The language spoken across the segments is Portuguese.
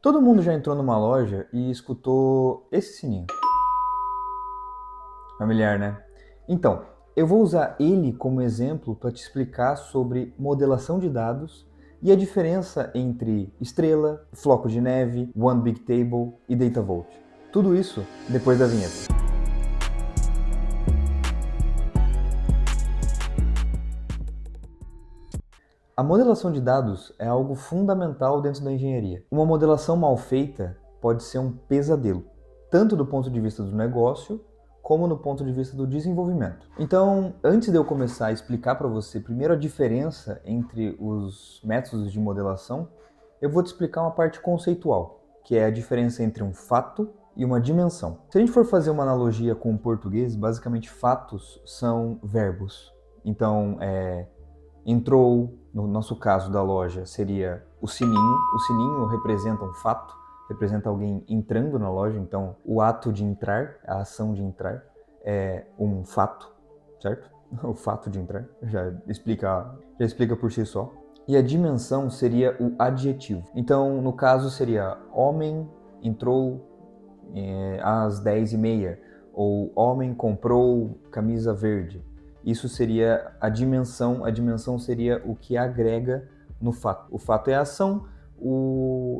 Todo mundo já entrou numa loja e escutou esse sininho. Familiar, né? Então, eu vou usar ele como exemplo para te explicar sobre modelação de dados e a diferença entre estrela, floco de neve, One Big Table e Data Vault. Tudo isso depois da vinheta. A modelação de dados é algo fundamental dentro da engenharia. Uma modelação mal feita pode ser um pesadelo, tanto do ponto de vista do negócio, como no ponto de vista do desenvolvimento. Então, antes de eu começar a explicar para você primeiro a diferença entre os métodos de modelação, eu vou te explicar uma parte conceitual, que é a diferença entre um fato e uma dimensão. Se a gente for fazer uma analogia com o português, basicamente fatos são verbos. Então, entrou, no nosso caso da loja, seria o sininho. O sininho representa um fato, representa alguém entrando na loja, então o ato de entrar, a ação de entrar, é um fato, certo? O fato de entrar já explica por si só. E a dimensão seria o adjetivo. Então, no caso, seria homem entrou às 10h30, ou homem comprou camisa verde. Isso seria a dimensão seria o que agrega no fato. O fato é a ação,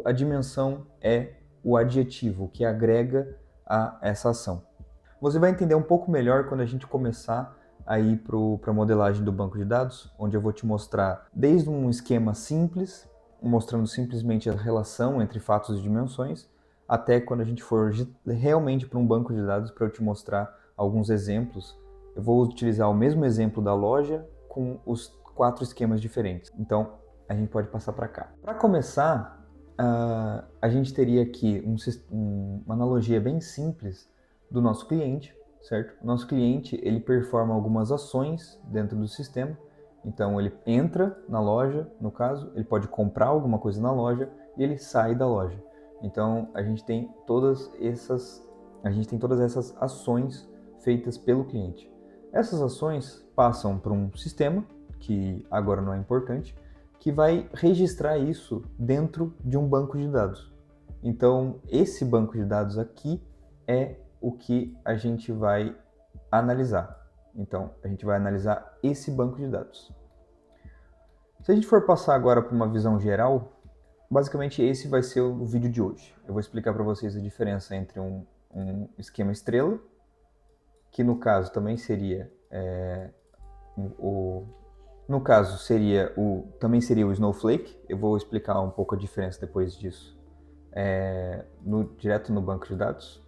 a dimensão é o adjetivo, o que agrega a essa ação. Você vai entender um pouco melhor quando a gente começar a ir para a modelagem do banco de dados, onde eu vou te mostrar desde um esquema simples, mostrando simplesmente a relação entre fatos e dimensões, até quando a gente for realmente para um banco de dados para eu te mostrar alguns exemplos. Eu vou utilizar o mesmo exemplo da loja com os 4 esquemas diferentes. Então, a gente pode passar para cá. Para começar, a gente teria aqui uma analogia bem simples do nosso cliente, certo? O nosso cliente, ele performa algumas ações dentro do sistema. Então, ele entra na loja, no caso, ele pode comprar alguma coisa na loja e ele sai da loja. Então, a gente tem todas essas ações feitas pelo cliente. Essas ações passam para um sistema, que agora não é importante, que vai registrar isso dentro de um banco de dados. Então, esse banco de dados aqui é o que a gente vai analisar. Então, a gente vai analisar esse banco de dados. Se a gente for passar agora para uma visão geral, basicamente esse vai ser o vídeo de hoje. Eu vou explicar para vocês a diferença entre um esquema estrela, que no caso também seria também seria o Snowflake. Eu vou explicar um pouco a diferença depois disso, direto no banco de dados.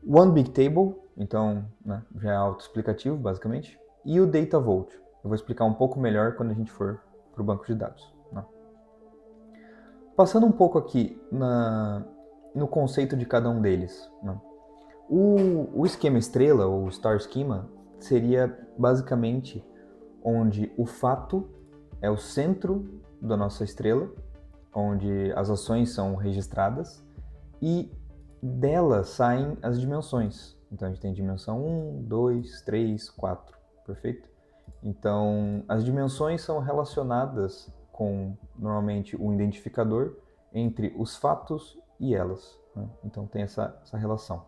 One Big Table, então, né, já é autoexplicativo, basicamente. E o Data Vault. Eu vou explicar um pouco melhor quando a gente for para o banco de dados. Né? Passando um pouco aqui no conceito de cada um deles. Né? O esquema estrela, ou Star Schema, seria basicamente onde o fato é o centro da nossa estrela, onde as ações são registradas e dela saem as dimensões. Então a gente tem dimensão 1, 2, 3, 4, perfeito? Então as dimensões são relacionadas com, normalmente, um identificador entre os fatos e elas. Né? Então tem essa relação.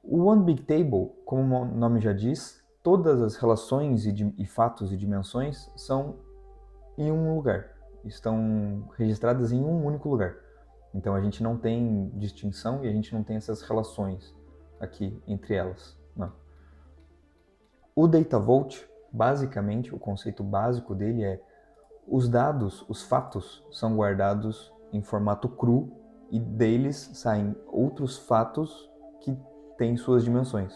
O One Big Table, como o nome já diz, todas as relações e fatos e dimensões são em um lugar, estão registradas em um único lugar. Então a gente não tem distinção e a gente não tem essas relações aqui entre elas. Não. O Data Vault, basicamente, o conceito básico dele é os dados, os fatos, são guardados em formato cru e deles saem outros fatos que têm suas dimensões.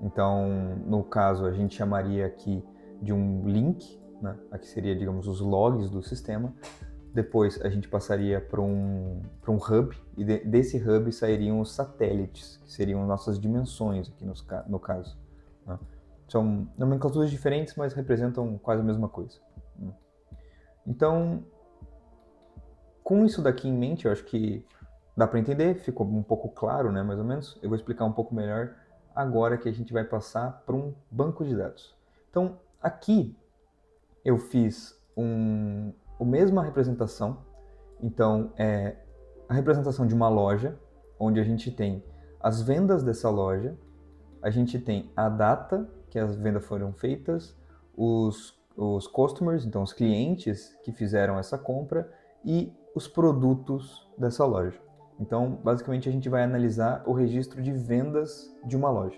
Então, no caso, a gente chamaria aqui de um link, né? Aqui seria, digamos, os logs do sistema. Depois a gente passaria para um hub, e desse hub sairiam os satélites, que seriam nossas dimensões aqui no caso. Né? São nomenclaturas diferentes, mas representam quase a mesma coisa. Então, com isso daqui em mente, eu acho que dá para entender, ficou um pouco claro, né, mais ou menos. Eu vou explicar um pouco melhor agora que a gente vai passar para um banco de dados. Então, aqui eu fiz a mesma representação. Então, a representação de uma loja, onde a gente tem as vendas dessa loja, a gente tem a data que as vendas foram feitas, os customers, então os clientes que fizeram essa compra e os produtos dessa loja. Então, basicamente, a gente vai analisar o registro de vendas de uma loja.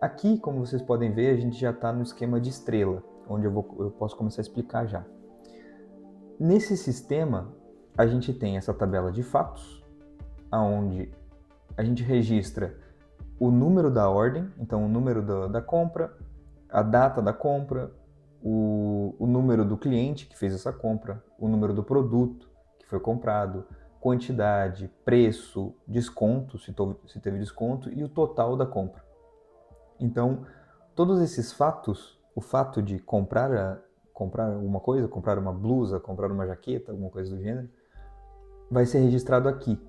Aqui, como vocês podem ver, a gente já está no esquema de estrela, onde eu posso começar a explicar já. Nesse sistema, a gente tem essa tabela de fatos, onde a gente registra o número da ordem, então o número da compra, a data da compra, o número do cliente que fez essa compra, o número do produto que foi comprado, quantidade, preço, desconto, se teve desconto, e o total da compra. Então, todos esses fatos, o fato de comprar alguma coisa, comprar uma blusa, comprar uma jaqueta, alguma coisa do gênero, vai ser registrado aqui.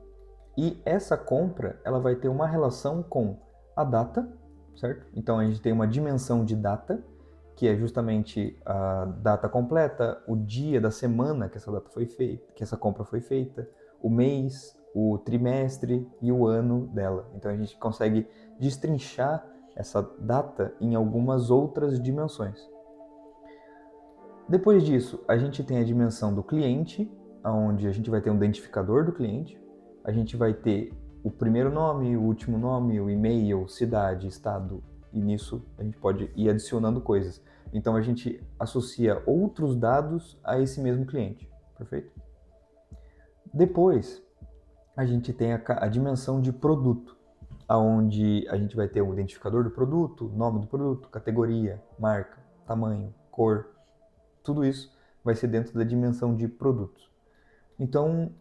E essa compra, ela vai ter uma relação com a data, certo? Então a gente tem uma dimensão de data, que é justamente a data completa, o dia da semana que essa data foi feita, que essa compra foi feita, o mês, o trimestre e o ano dela. Então a gente consegue destrinchar essa data em algumas outras dimensões. Depois disso, a gente tem a dimensão do cliente, onde a gente vai ter um identificador do cliente, a gente vai ter o primeiro nome, o último nome, o e-mail, cidade, estado, e nisso a gente pode ir adicionando coisas. Então a gente associa outros dados a esse mesmo cliente, perfeito? Depois, a gente tem a dimensão de produto, onde a gente vai ter o identificador do produto, nome do produto, categoria, marca, tamanho, cor, tudo isso vai ser dentro da dimensão de produtos. Então,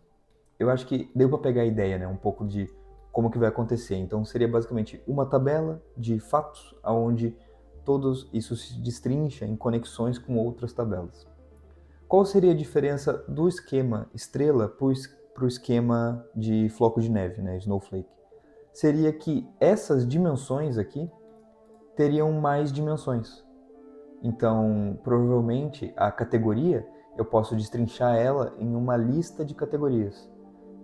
eu acho que deu para pegar a ideia, né, um pouco de como que vai acontecer. Então, seria basicamente uma tabela de fatos, onde todos isso se destrincha em conexões com outras tabelas. Qual seria a diferença do esquema estrela para o esquema de floco de neve, né, snowflake? Seria que essas dimensões aqui teriam mais dimensões. Então, provavelmente, a categoria, eu posso destrinchar ela em uma lista de categorias.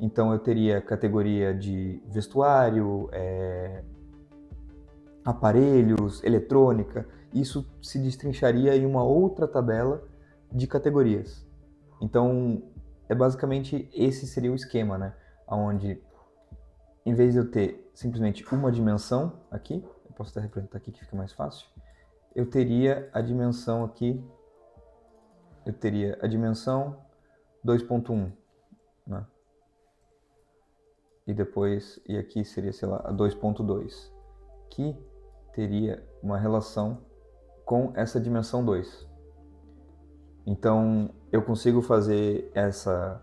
Então, eu teria categoria de vestuário, aparelhos, eletrônica. Isso se destrincharia em uma outra tabela de categorias. Então, basicamente esse seria o esquema, né? Onde, em vez de eu ter simplesmente uma dimensão aqui, eu posso até representar aqui que fica mais fácil, eu teria a dimensão aqui, eu teria a dimensão 2.1, né? E aqui seria, sei lá, a 2.2, que teria uma relação com essa dimensão 2. Então, eu consigo fazer essa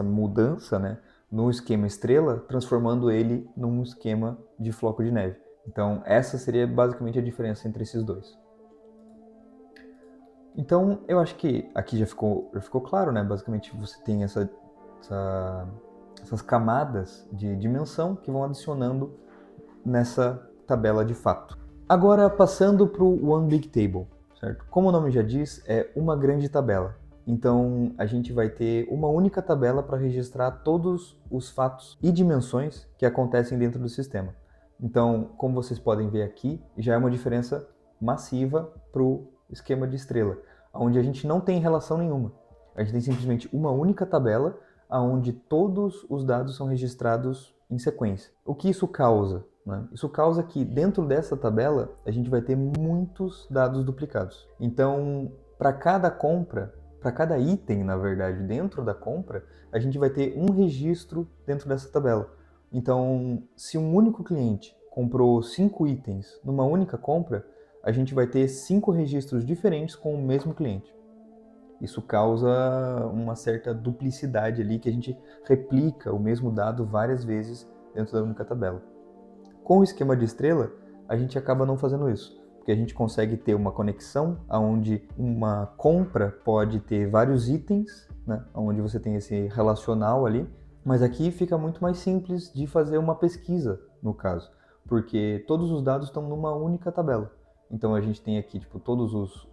mudança, né, no esquema estrela, transformando ele num esquema de floco de neve. Então, essa seria basicamente a diferença entre esses dois. Então, eu acho que aqui já ficou claro, né? Basicamente, você tem essas camadas de dimensão que vão adicionando nessa tabela de fato. Agora, passando para o One Big Table, certo? Como o nome já diz, é uma grande tabela. Então, a gente vai ter uma única tabela para registrar todos os fatos e dimensões que acontecem dentro do sistema. Então, como vocês podem ver aqui, já é uma diferença massiva para o esquema de estrela, onde a gente não tem relação nenhuma. A gente tem simplesmente uma única tabela, onde todos os dados são registrados em sequência. O que isso causa? Né? Isso causa que dentro dessa tabela a gente vai ter muitos dados duplicados. Então, para cada compra, para cada item, na verdade, dentro da compra, a gente vai ter um registro dentro dessa tabela. Então, se um único cliente comprou 5 itens numa única compra, a gente vai ter 5 registros diferentes com o mesmo cliente. Isso causa uma certa duplicidade ali, que a gente replica o mesmo dado várias vezes dentro da única tabela. Com o esquema de estrela, a gente acaba não fazendo isso, porque a gente consegue ter uma conexão onde uma compra pode ter vários itens, né, onde você tem esse relacional ali, mas aqui fica muito mais simples de fazer uma pesquisa, no caso, porque todos os dados estão numa única tabela. Então a gente tem aqui tipo,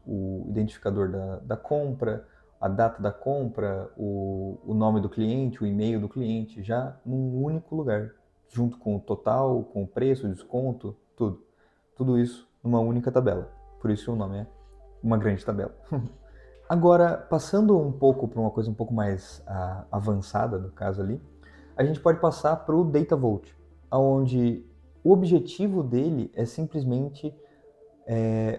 o identificador da compra, a data da compra, o nome do cliente, o e-mail do cliente, já num único lugar, junto com o total, com o preço, o desconto, tudo. Tudo isso numa única tabela. Por isso o nome é uma grande tabela. Agora, passando um pouco para uma coisa um pouco mais avançada, no caso ali, a gente pode passar para o Data Vault, onde o objetivo dele é simplesmente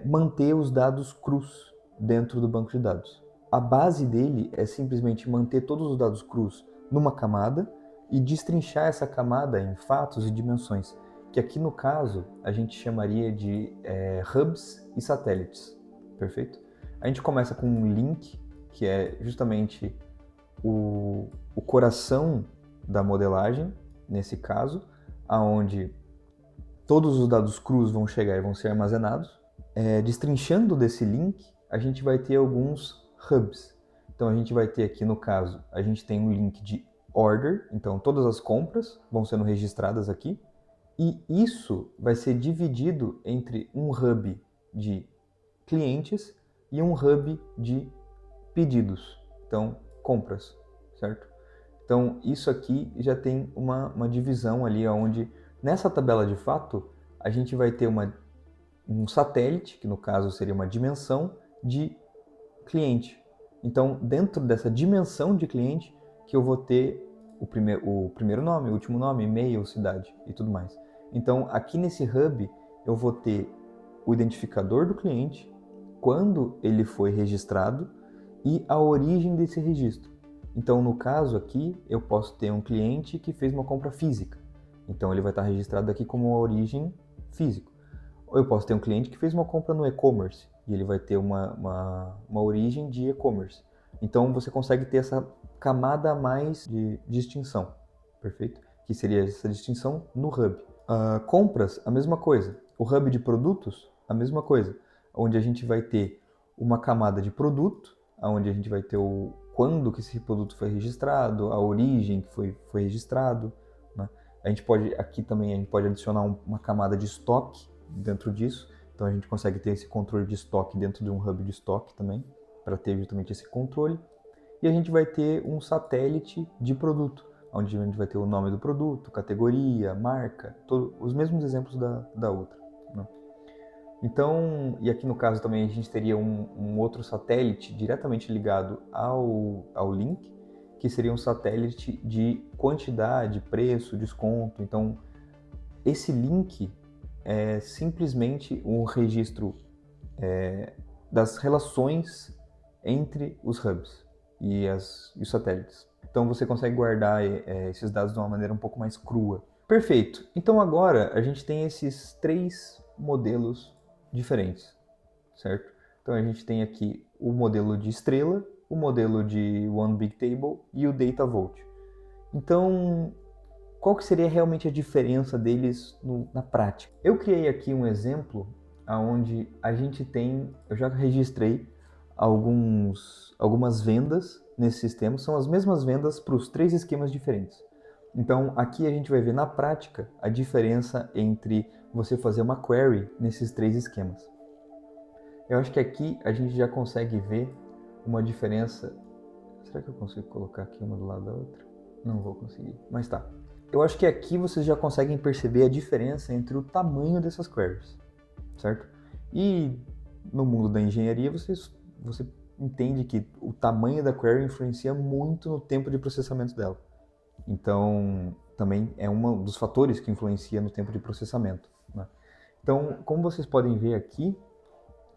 manter os dados crus dentro do banco de dados. A base dele é simplesmente manter todos os dados crus numa camada e destrinchar essa camada em fatos e dimensões, que aqui no caso a gente chamaria de hubs e satélites, perfeito? A gente começa com um link, que é justamente o coração da modelagem, nesse caso, aonde todos os dados crus vão chegar e vão ser armazenados. Destrinchando desse link, a gente vai ter alguns hubs. Então a gente vai ter aqui, no caso, a gente tem um link de order, então todas as compras vão sendo registradas aqui, e isso vai ser dividido entre um hub de clientes e um hub de pedidos, então compras, certo? Então isso aqui já tem uma divisão ali, onde nessa tabela de fato a gente vai ter um satélite, que no caso seria uma dimensão de cliente. Então dentro dessa dimensão de cliente que eu vou ter o primeiro nome, o último nome, e-mail, cidade e tudo mais. Então aqui nesse hub eu vou ter o identificador do cliente, quando ele foi registrado e a origem desse registro. Então, no caso aqui, eu posso ter um cliente que fez uma compra física. Então, ele vai estar registrado aqui como uma origem físico. Ou eu posso ter um cliente que fez uma compra no e-commerce e ele vai ter uma origem de e-commerce. Então, você consegue ter essa camada a mais de distinção, perfeito? Que seria essa distinção no hub. Compras, a mesma coisa. O hub de produtos, a mesma coisa. Onde a gente vai ter uma camada de produto, onde a gente vai ter quando que esse produto foi registrado, a origem que foi registrado, né? A gente pode, aqui também, a gente pode adicionar uma camada de estoque dentro disso, então a gente consegue ter esse controle de estoque dentro de um hub de estoque também, para ter justamente esse controle. E a gente vai ter um satélite de produto, onde a gente vai ter o nome do produto, categoria, marca, os mesmos exemplos da outra, né? Então, e aqui no caso também a gente teria um outro satélite diretamente ligado ao link, que seria um satélite de quantidade, preço, desconto. Então, esse link é simplesmente um registro das relações entre os hubs e os satélites. Então você consegue guardar esses dados de uma maneira um pouco mais crua. Perfeito. Então agora a gente tem esses 3 modelos diferentes, certo? Então a gente tem aqui o modelo de estrela, o modelo de One Big Table e o Data Vault. Então, qual que seria realmente a diferença deles na prática? Eu criei aqui um exemplo onde a gente tem, eu já registrei algumas vendas nesse sistema, são as mesmas vendas para os 3 esquemas diferentes. Então aqui a gente vai ver na prática a diferença entre você fazer uma query nesses 3 esquemas. Eu acho que aqui a gente já consegue ver uma diferença. Será que eu consigo colocar aqui uma do lado da outra? Não vou conseguir, mas tá. Eu acho que aqui vocês já conseguem perceber a diferença entre o tamanho dessas queries, certo? E no mundo da engenharia você entende que o tamanho da query influencia muito no tempo de processamento dela. Então, também é um dos fatores que influencia no tempo de processamento, né? Então, como vocês podem ver aqui,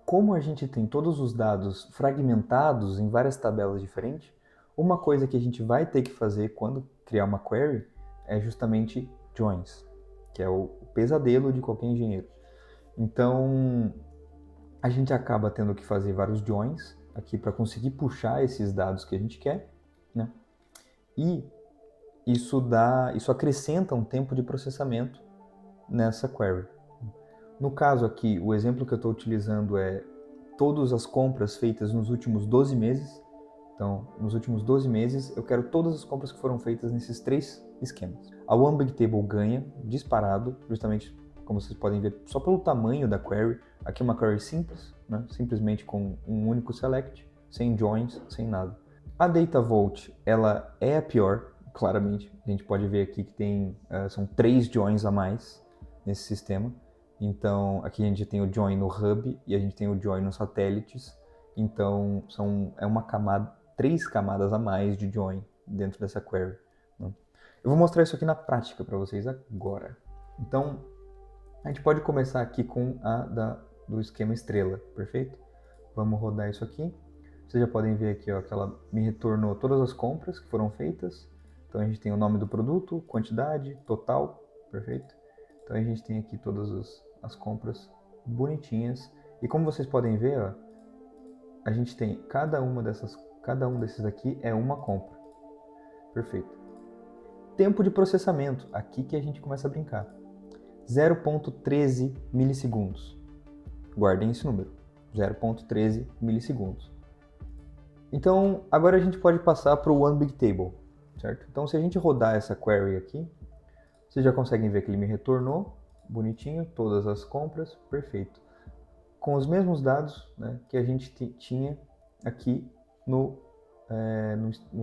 como a gente tem todos os dados fragmentados em várias tabelas diferentes, uma coisa que a gente vai ter que fazer quando criar uma query é justamente joins, que é o pesadelo de qualquer engenheiro. Então, a gente acaba tendo que fazer vários joins aqui para conseguir puxar esses dados que a gente quer, né? E isso acrescenta um tempo de processamento nessa query. No caso aqui, o exemplo que eu estou utilizando é todas as compras feitas nos últimos 12 meses. Então, nos últimos 12 meses, eu quero todas as compras que foram feitas nesses 3 esquemas. A One Big Table ganha disparado, justamente como vocês podem ver, só pelo tamanho da query. Aqui é uma query simples, né? Simplesmente com um único select, sem joins, sem nada. A DataVolt, ela é a pior, claramente. A gente pode ver aqui que são 3 joins a mais nesse sistema. Então, aqui a gente tem o join no hub e a gente tem o join nos satélites. Então, é uma camada, 3 camadas a mais de join dentro dessa query, né? Eu vou mostrar isso aqui na prática para vocês agora. Então, a gente pode começar aqui com do esquema estrela, perfeito? Vamos rodar isso aqui. Vocês já podem ver aqui, ó, que ela me retornou todas as compras que foram feitas. Então a gente tem o nome do produto, quantidade, total, perfeito? Então a gente tem aqui todas as compras bonitinhas. E como vocês podem ver, ó, a gente tem cada um desses aqui é uma compra, perfeito? Tempo de processamento, aqui que a gente começa a brincar. 0,13 milissegundos. Guardem esse número, 0,13 milissegundos. Então, agora a gente pode passar para o One Big Table, certo? Então, se a gente rodar essa query aqui, vocês já conseguem ver que ele me retornou, bonitinho, todas as compras, perfeito. Com os mesmos dados, né, que a gente tinha aqui no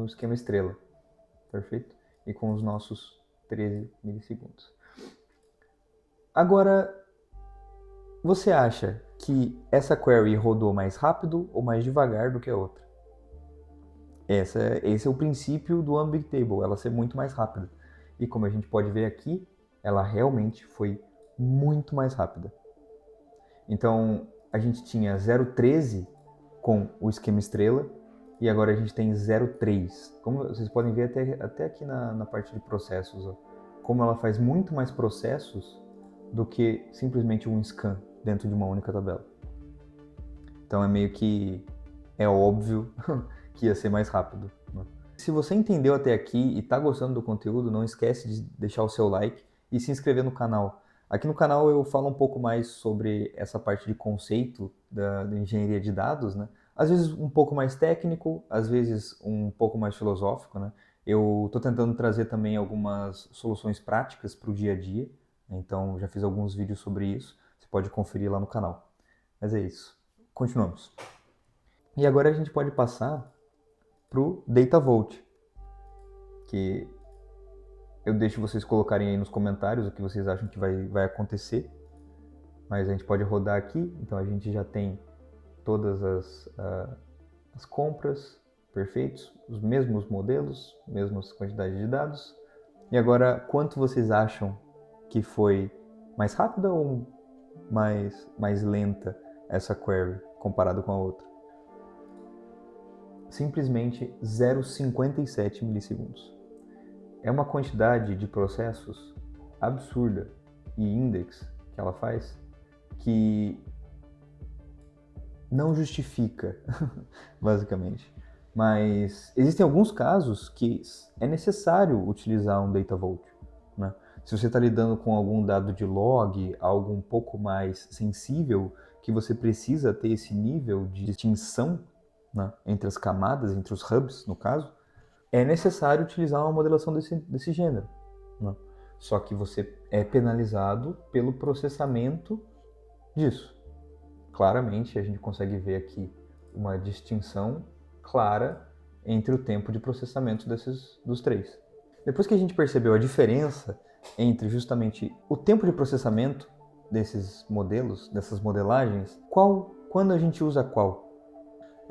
esquema estrela, perfeito? E com os nossos 13 milissegundos. Agora, você acha que essa query rodou mais rápido ou mais devagar do que a outra? Esse é o princípio do One Big Table, ela ser muito mais rápida. E como a gente pode ver aqui, ela realmente foi muito mais rápida. Então, a gente tinha 0,13 com o esquema estrela e agora a gente tem 0,3. Como vocês podem ver até aqui na parte de processos, ó, como ela faz muito mais processos do que simplesmente um scan dentro de uma única tabela. Então é meio que óbvio que ia ser mais rápido, né? Se você entendeu até aqui e está gostando do conteúdo, não esquece de deixar o seu like e se inscrever no canal. Aqui no canal eu falo um pouco mais sobre essa parte de conceito da engenharia de dados, né? Às vezes um pouco mais técnico, às vezes um pouco mais filosófico, né? Eu estou tentando trazer também algumas soluções práticas para o dia a dia, né? Então já fiz alguns vídeos sobre isso, você pode conferir lá no canal. Mas é isso, continuamos. E agora a gente pode passar para o DataVolt, que eu deixo vocês colocarem aí nos comentários o que vocês acham que vai acontecer, mas a gente pode rodar aqui. Então a gente já tem todas as compras, perfeitos, os mesmos modelos, mesmas quantidades de dados. E agora, quanto vocês acham que foi mais rápida ou mais lenta essa query comparado com a outra? Simplesmente 0,57 milissegundos. É uma quantidade de processos absurda e index que ela faz que não justifica, basicamente. Mas existem alguns casos que é necessário utilizar um DataVolt, né? Se você está lidando com algum dado de log, algo um pouco mais sensível, que você precisa ter esse nível de distinção, né, entre as camadas, entre os hubs, no caso, é necessário utilizar uma modelação desse gênero, né? Só que você é penalizado pelo processamento disso. Claramente, a gente consegue ver aqui uma distinção clara entre o tempo de processamento dos 3. Depois que a gente percebeu a diferença entre justamente o tempo de processamento desses modelos, dessas modelagens, quando a gente usa qual?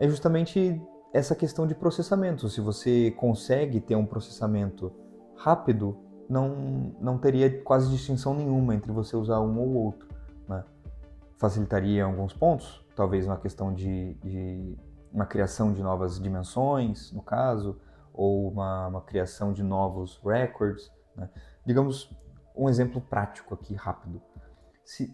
É justamente essa questão de processamento. Se você consegue ter um processamento rápido, não teria quase distinção nenhuma entre você usar um ou outro, né? Facilitaria em alguns pontos, talvez uma questão de uma criação de novas dimensões, no caso, ou uma criação de novos records, né? Digamos, um exemplo prático aqui, rápido.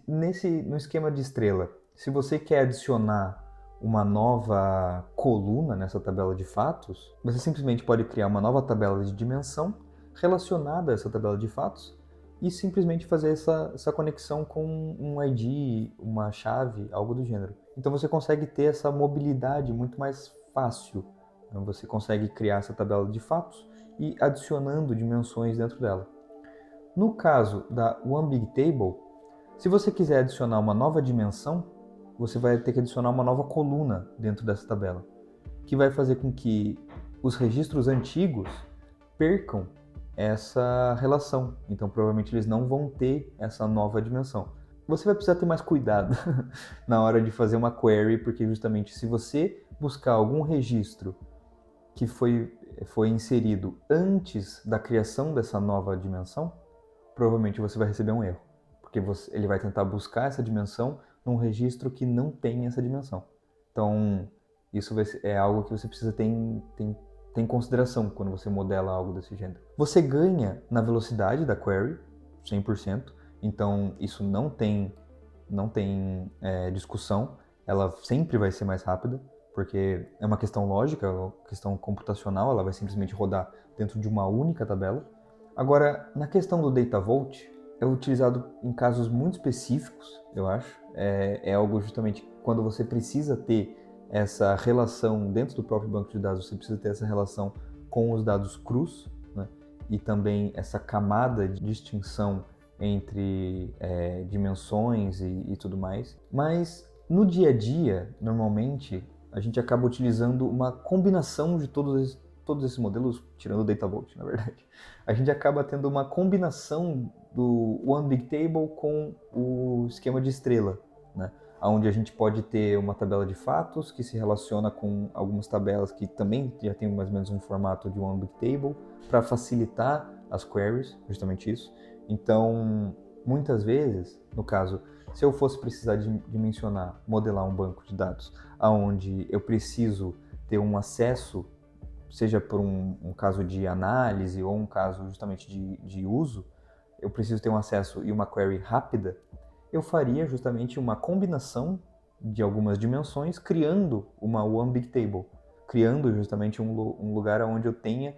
No esquema de estrela, se você quer adicionar uma nova coluna nessa tabela de fatos, você simplesmente pode criar uma nova tabela de dimensão relacionada a essa tabela de fatos e simplesmente fazer essa conexão com um ID, uma chave, algo do gênero. Então você consegue ter essa mobilidade muito mais fácil. Você consegue criar essa tabela de fatos e adicionando dimensões dentro dela. No caso da One Big Table, se você quiser adicionar uma nova dimensão, você vai ter que adicionar uma nova coluna dentro dessa tabela. que vai fazer com que os registros antigos percam essa relação. Então, provavelmente eles não vão ter essa nova dimensão. Você vai precisar ter mais cuidado na hora de fazer uma query, porque justamente se você buscar algum registro que foi inserido antes da criação dessa nova dimensão, provavelmente você vai receber um erro, porque ele vai tentar buscar essa dimensão num registro que não tem essa dimensão. Então, isso é algo que você precisa ter em consideração quando você modela algo desse gênero. Você ganha na velocidade da query, 100%, então isso não tem discussão, ela sempre vai ser mais rápida, porque é uma questão lógica, é uma questão computacional, ela vai simplesmente rodar dentro de uma única tabela. Agora, na questão do data vault, é utilizado em casos muito específicos, eu acho. É algo justamente quando você precisa ter essa relação dentro do próprio banco de dados, você precisa ter essa relação com os dados crus, né? E também essa camada de distinção entre dimensões e tudo mais. Mas no dia a dia, normalmente, a gente acaba utilizando uma combinação de todos esses modelos, tirando o Data Vault, na verdade. A gente acaba tendo uma combinação do One Big Table com o esquema de estrela, né? Onde a gente pode ter uma tabela de fatos que se relaciona com algumas tabelas que também já tem mais ou menos um formato de One Big Table, para facilitar as queries, justamente isso. Então, muitas vezes, no caso, se eu fosse precisar dimensionar, modelar um banco de dados, onde eu preciso ter um acesso, seja por um caso de análise ou um caso justamente de uso, eu preciso ter um acesso e uma query rápida, eu faria justamente uma combinação de algumas dimensões, criando uma One Big Table, criando justamente um lugar onde eu tenha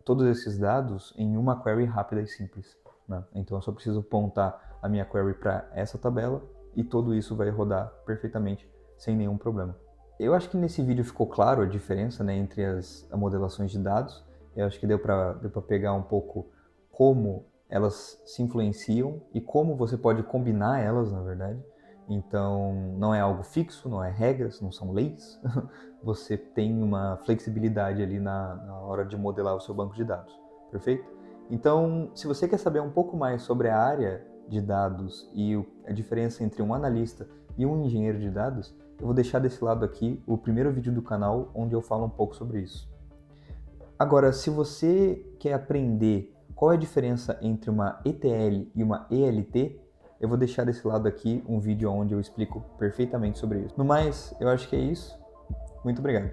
todos esses dados em uma query rápida e simples, né? Então eu só preciso apontar a minha query para essa tabela e tudo isso vai rodar perfeitamente sem nenhum problema. Eu acho que nesse vídeo ficou claro a diferença, né, entre as modelações de dados. Eu acho que deu para pegar um pouco como elas se influenciam e como você pode combinar elas, na verdade. Então, não é algo fixo, não é regras, não são leis. Você tem uma flexibilidade ali na hora de modelar o seu banco de dados, perfeito? Então, se você quer saber um pouco mais sobre a área de dados e a diferença entre um analista e um engenheiro de dados, eu vou deixar desse lado aqui o primeiro vídeo do canal onde eu falo um pouco sobre isso. Agora, se você quer aprender qual é a diferença entre uma ETL e uma ELT, eu vou deixar desse lado aqui um vídeo onde eu explico perfeitamente sobre isso. No mais, eu acho que é isso. Muito obrigado.